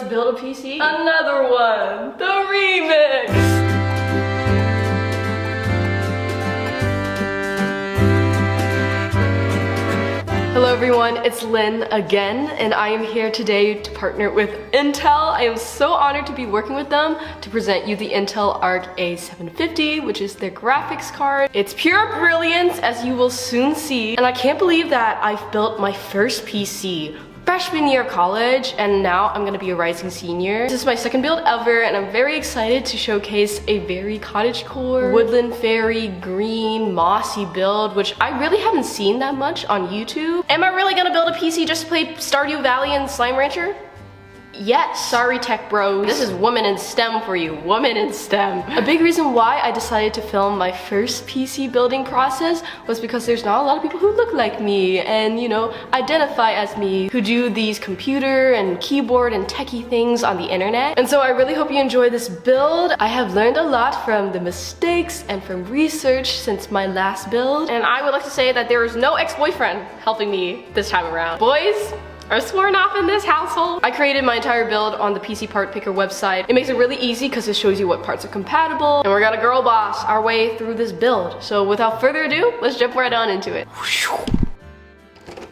let's build a PC. Another one, the remix. Hello everyone, it's Lynn again, and I am here today to partner with Intel. I am so honored to be working with them to present you the Intel Arc A750, which is their graphics card. It's pure brilliance, as you will soon see, and I can't believe that I've built my first PC freshman year of college, and now I'm gonna be a rising senior. This is my second build ever, and I'm very excited to showcase a very cottagecore, woodland fairy, green, mossy build, which I really haven't seen that much on YouTube. Am I really gonna build a PC just to play Stardew Valley and Slime Rancher? Yes, sorry tech bros. This is woman in STEM for you, woman in STEM. A big reason why I decided to film my first PC building process was because there's not a lot of people who look like me and, you know, identify as me, who do these computer and keyboard and techie things on the internet. And so I really hope you enjoy this build. I have learned a lot from the mistakes and from research since my last build. And I would like to say that there is no ex-boyfriend helping me this time around. Boys are sworn off in this household. I created my entire build on the PC Part Picker website. It makes it really easy because it shows you what parts are compatible, and we're gonna girl boss our way through this build. So without further ado, let's jump right on into it.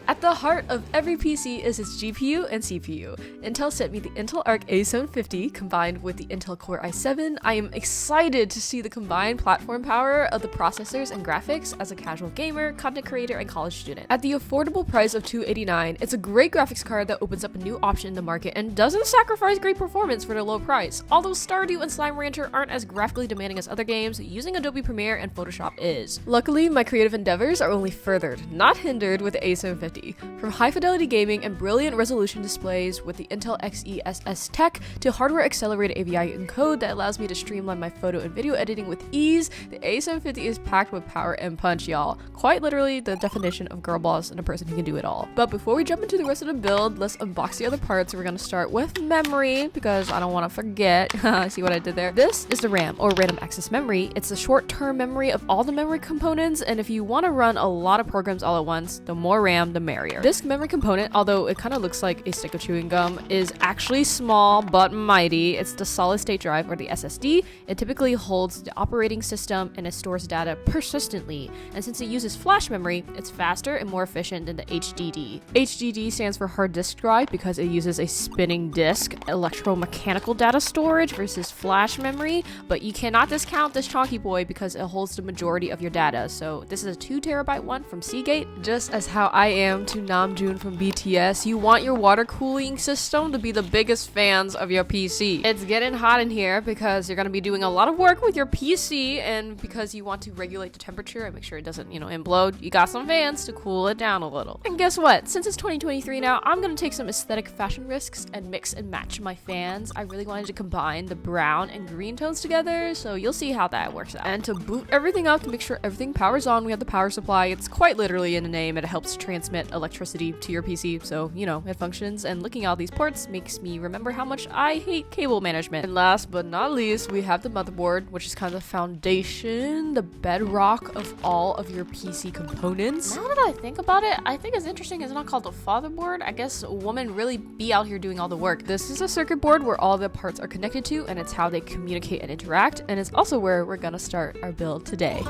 At the heart of every PC is its GPU and CPU. Intel sent me the Intel Arc A750 combined with the Intel Core i7. I am excited to see the combined platform power of the processors and graphics as a casual gamer, content creator, and college student. At the affordable price of $289, it's a great graphics card that opens up a new option in the market and doesn't sacrifice great performance for the low price. Although Stardew and Slime Rancher aren't as graphically demanding as other games, using Adobe Premiere and Photoshop is. Luckily, my creative endeavors are only furthered, not hindered with the A750. From high-fidelity gaming and brilliant resolution displays with the Intel XeSS tech to hardware-accelerated AVI encode that allows me to streamline my photo and video editing with ease, the A750 is packed with power and punch, y'all. Quite literally the definition of girl boss and a person who can do it all. But before we jump into the rest of the build, let's unbox the other parts. We're gonna start with memory because I don't want to forget. See what I did there? This is the RAM, or random access memory. It's the short-term memory of all the memory components, and if you want to run a lot of programs all at once, the more RAM, the merrier. This memory component, although it kind of looks like a stick of chewing gum, is actually small but mighty. It's the solid-state drive, or the SSD. It typically holds the operating system and it stores data persistently. And since it uses flash memory, it's faster and more efficient than the HDD. HDD stands for hard disk drive because it uses a spinning disk, electromechanical data storage versus flash memory. But you cannot discount this chonky boy because it holds the majority of your data. So this is a 2 terabyte one from Seagate. Just as how I am to Namjoon from BTS, you want your water cooling system to be the biggest fans of your PC. It's getting hot in here because you're going to be doing a lot of work with your PC, and because you want to regulate the temperature and make sure it doesn't, implode, you got some fans to cool it down a little. And guess what? Since it's 2023 now, I'm going to take some aesthetic fashion risks and mix and match my fans. I really wanted to combine the brown and green tones together, so you'll see how that works out. And to boot everything up, to make sure everything powers on, we have the power supply. It's quite literally in the name. It helps transmit electricity to your PC, so it functions, and looking at all these ports makes me remember how much I hate cable management. And last but not least, we have the motherboard, which is kind of the foundation, the bedrock of all of your PC components. Now that I think about it, I think it's interesting it's not called the fatherboard. I guess a woman really be out here doing all the work. This is a circuit board where all the parts are connected to, and it's how they communicate and interact, and it's also where we're gonna start our build today.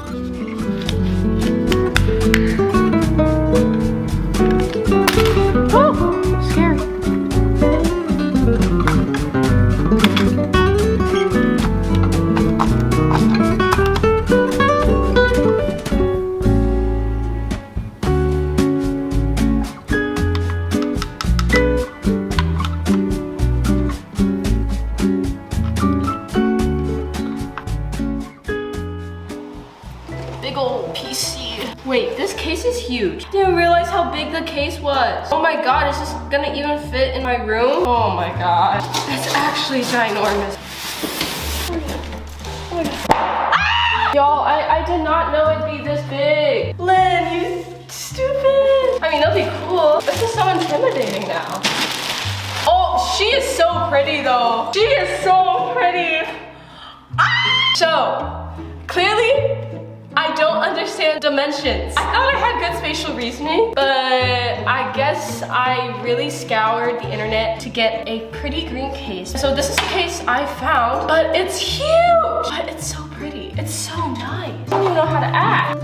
Oh, scary. Big old PC. Wait, this case is huge. Didn't realize how big the case was. Oh my god, is this gonna even fit in my room? Oh my god. It's actually ginormous. Oh my god. Ah! Y'all, I did not know it'd be this big. Lynn, you stupid. I mean, that'd be cool. This is so intimidating now. Oh, she is so pretty though. She is so pretty. Ah! So, clearly, I don't understand understand dimensions. I thought I had good spatial reasoning, but I guess I really scoured the internet to get a pretty green case. So this is the case I found, but it's huge. But it's so pretty. It's so nice. I don't even know how to act.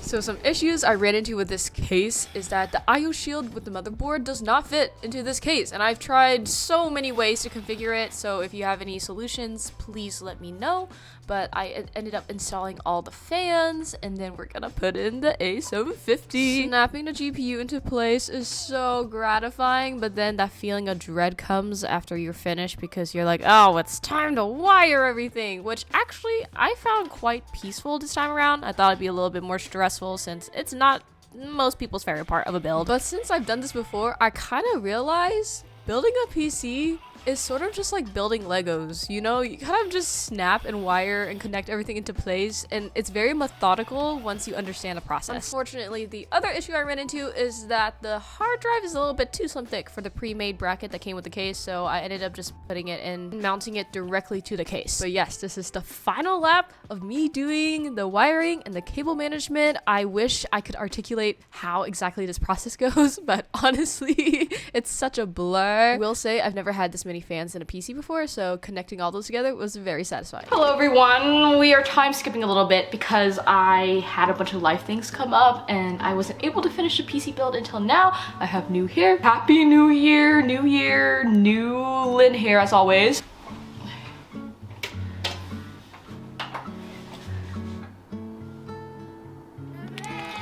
So some issues I ran into with this case is that the IO shield with the motherboard does not fit into this case, and I've tried so many ways to configure it, so if you have any solutions, please let me know. But I ended up installing all the fans, and then we're gonna put in the A750. Snapping the GPU into place is so gratifying, but then that feeling of dread comes after you're finished because you're like, oh, it's time to wire everything, which actually I found quite peaceful this time around. I thought it'd be a little bit more stressful since it's not most people's favorite part of a build. But since I've done this before, I kind of realized building a PC is sort of just like building Legos, you know? You kind of just snap and wire and connect everything into place, and it's very methodical once you understand the process. Unfortunately, the other issue I ran into is that the hard drive is a little bit too slim thick for the pre-made bracket that came with the case, so I ended up just putting it in and mounting it directly to the case. But yes, this is the final lap of me doing the wiring and the cable management. I wish I could articulate how exactly this process goes, but honestly, it's such a blur. I will say I've never had this many fans in a PC before, so connecting all those together was very satisfying. Hello everyone, we are time skipping a little bit because I had a bunch of life things come up and I wasn't able to finish the PC build until now. I have new hair. Happy New Year, new Lynn hair as always.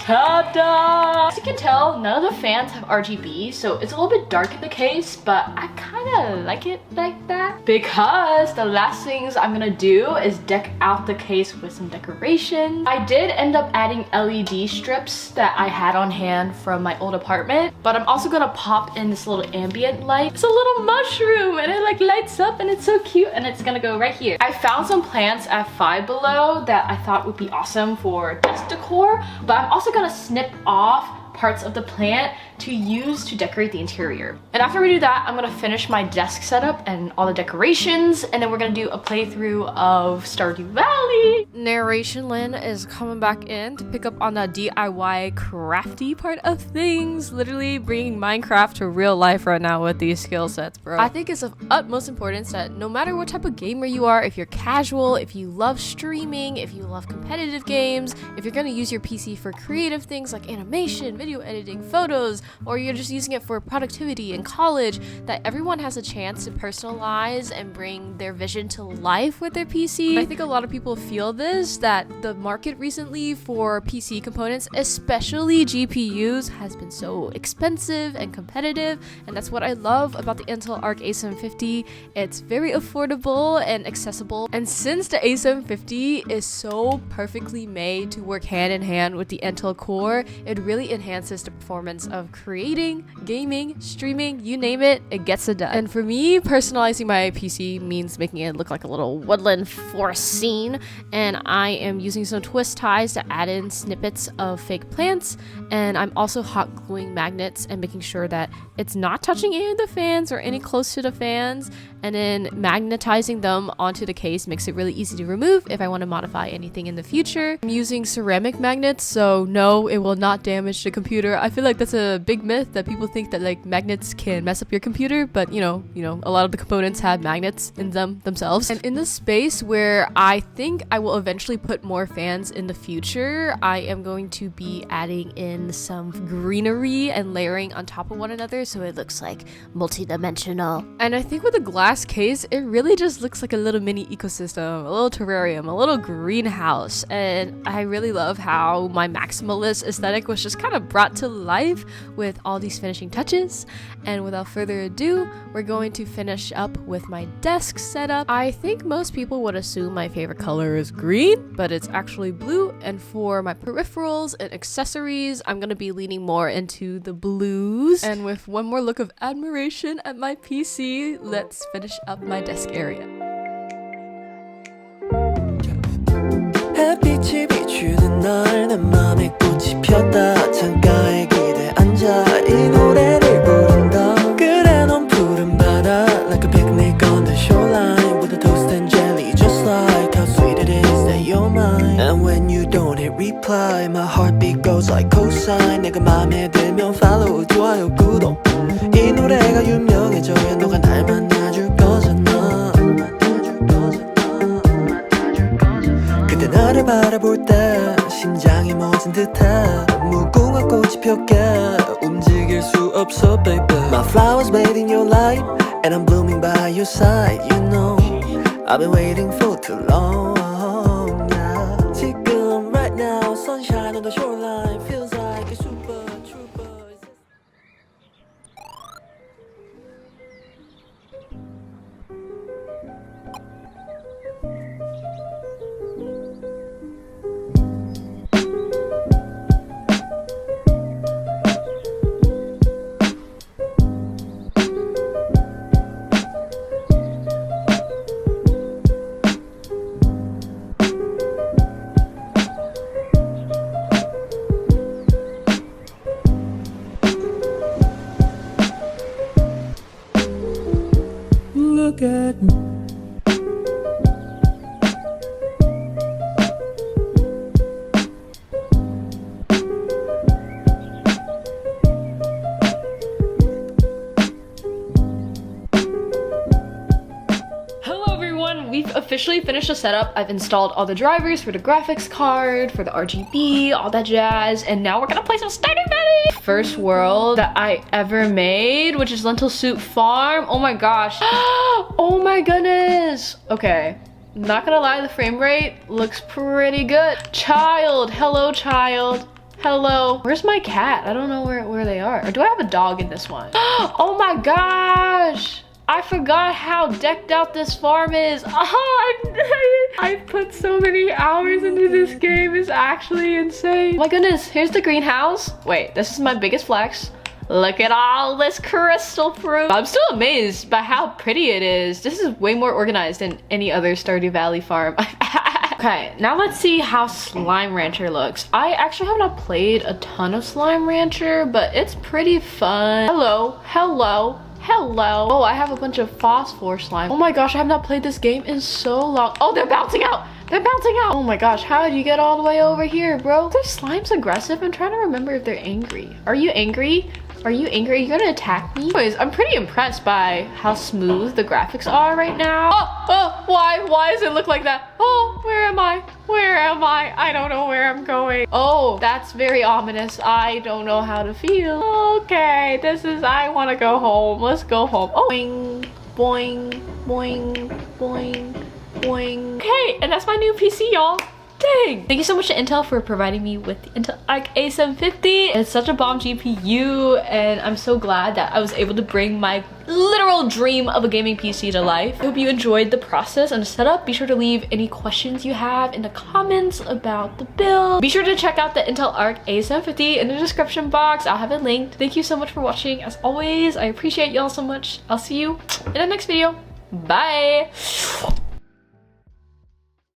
Ta-da! As you can tell, none of the fans have RGB, so it's a little bit dark in the case, but I kind of like it like that. Because the last things I'm gonna do is deck out the case with some decoration. I did end up adding LED strips that I had on hand from my old apartment, but I'm also gonna pop in this little ambient light. It's a little mushroom and it like lights up and it's so cute, and it's gonna go right here. I found some plants at Five Below that I thought would be awesome for desk decor, but I'm also gonna snip off parts of the plant to use to decorate the interior. And after we do that, I'm gonna finish my desk setup and all the decorations, and then we're gonna do a playthrough of Stardew Valley. Narration Lynn is coming back in to pick up on the DIY crafty part of things, literally bringing Minecraft to real life right now with these skill sets, bro. I think it's of utmost importance that no matter what type of gamer you are, if you're casual, if you love streaming, if you love competitive games, if you're gonna use your PC for creative things like animation, video editing, photos, or you're just using it for productivity in college, that everyone has a chance to personalize and bring their vision to life with their PC. I think a lot of people feel this, that the market recently for PC components, especially GPUs, has been so expensive and competitive, and that's what I love about the Intel Arc A750. It's very affordable and accessible, and since the A750 is so perfectly made to work hand in hand with the Intel Core, it really enhances the performance of creating, gaming, streaming, you name it, it gets it done. And for me, personalizing my PC means making it look like a little woodland forest scene, and I am using some twist ties to add in snippets of fake plants, and I'm also hot gluing magnets and making sure that it's not touching any of the fans or any close to the fans, and then magnetizing them onto the case makes it really easy to remove if I want to modify anything in the future. I'm using ceramic magnets, so no, it will not damage the computer. I feel like that's a big myth that people think that like magnets can mess up your computer, but you know, a lot of the components have magnets in them themselves. And in the space where I think I will eventually put more fans in the future, I am going to be adding in some greenery and layering on top of one another so it looks like multi-dimensional. And I think with a glass case, it really just looks like a little mini ecosystem, a little terrarium, a little greenhouse. And I really love how my maximalist aesthetic was just kind of brought to life with all these finishing touches. And without further ado, we're going to finish up with my desk setup. I think most people would assume my favorite color is green, but it's actually blue. And for my peripherals and accessories, I'm gonna be leaning more into the blues. And with one more look of admiration at my PC, let's finish up my desk area. 햇빛이 비추는 날 내 맘에 꽃이 폈다 창가에 기대 앉아 이 노래를 부른다 그래 넌 푸른 바다 like a picnic on the shoreline with a toast and jelly just like how sweet it is that you're mine and when you don't hit reply my heartbeat goes like cosine 내가 맘에 들면 follow 좋아요 구독 이 노래가 유명해져야 너가 날 만나줄 거잖아 그때 나를 바라볼 때 심장이 멎은 듯해 무궁화 꽃이 폈게 움직일 수 없어 baby My flowers made in your light and I'm blooming by your side You know I've been waiting for too long yeah. 지금 right now sunshine on the shoreline feels like a super trooper Look at me We've officially finished the setup. I've installed all the drivers for the graphics card, for the RGB, all that jazz, and now we're gonna play some Stardew Valley! First world that I ever made, which is Lentil Soup Farm. Oh my gosh. Oh my goodness. Okay. Not gonna lie, the frame rate looks pretty good. Child, hello child. Hello. Where's my cat? I don't know where they are. Or do I have a dog in this one? Oh my gosh. I forgot how decked out this farm is. I put so many hours into this game. It's actually insane. My goodness, here's the greenhouse. Wait, this is my biggest flex. Look at all this crystal fruit. I'm still amazed by how pretty it is. This is way more organized than any other Stardew Valley farm. Okay, now let's see how Slime Rancher looks. I actually have not played a ton of Slime Rancher, but it's pretty fun. Hello, hello. Hello. Oh, I have a bunch of phosphor slime. Oh my gosh, I have not played this game in so long. Oh, they're bouncing out. They're bouncing out. Oh my gosh, how did you get all the way over here, bro? Are slimes aggressive? I'm trying to remember if they're angry. Are you angry? Are you angry? Are you gonna attack me? Anyways, I'm pretty impressed by how smooth the graphics are right now. Oh, why does it look like that? Oh, where am I? Where am I? I don't know where I'm going. Oh, that's very ominous. I don't know how to feel. Okay, I wanna go home. Let's go home. Oh, boing, boing, boing, boing, boing. Okay, and that's my new PC, y'all. Dang. Thank you so much to Intel for providing me with the Intel Arc A750. It's such a bomb GPU, and I'm so glad that I was able to bring my literal dream of a gaming PC to life. I hope you enjoyed the process and the setup. Be sure to leave any questions you have in the comments about the build. Be sure to check out the Intel Arc A750 in the description box. I'll have it linked. Thank you so much for watching. As always, I appreciate y'all so much. I'll see you in the next video. Bye.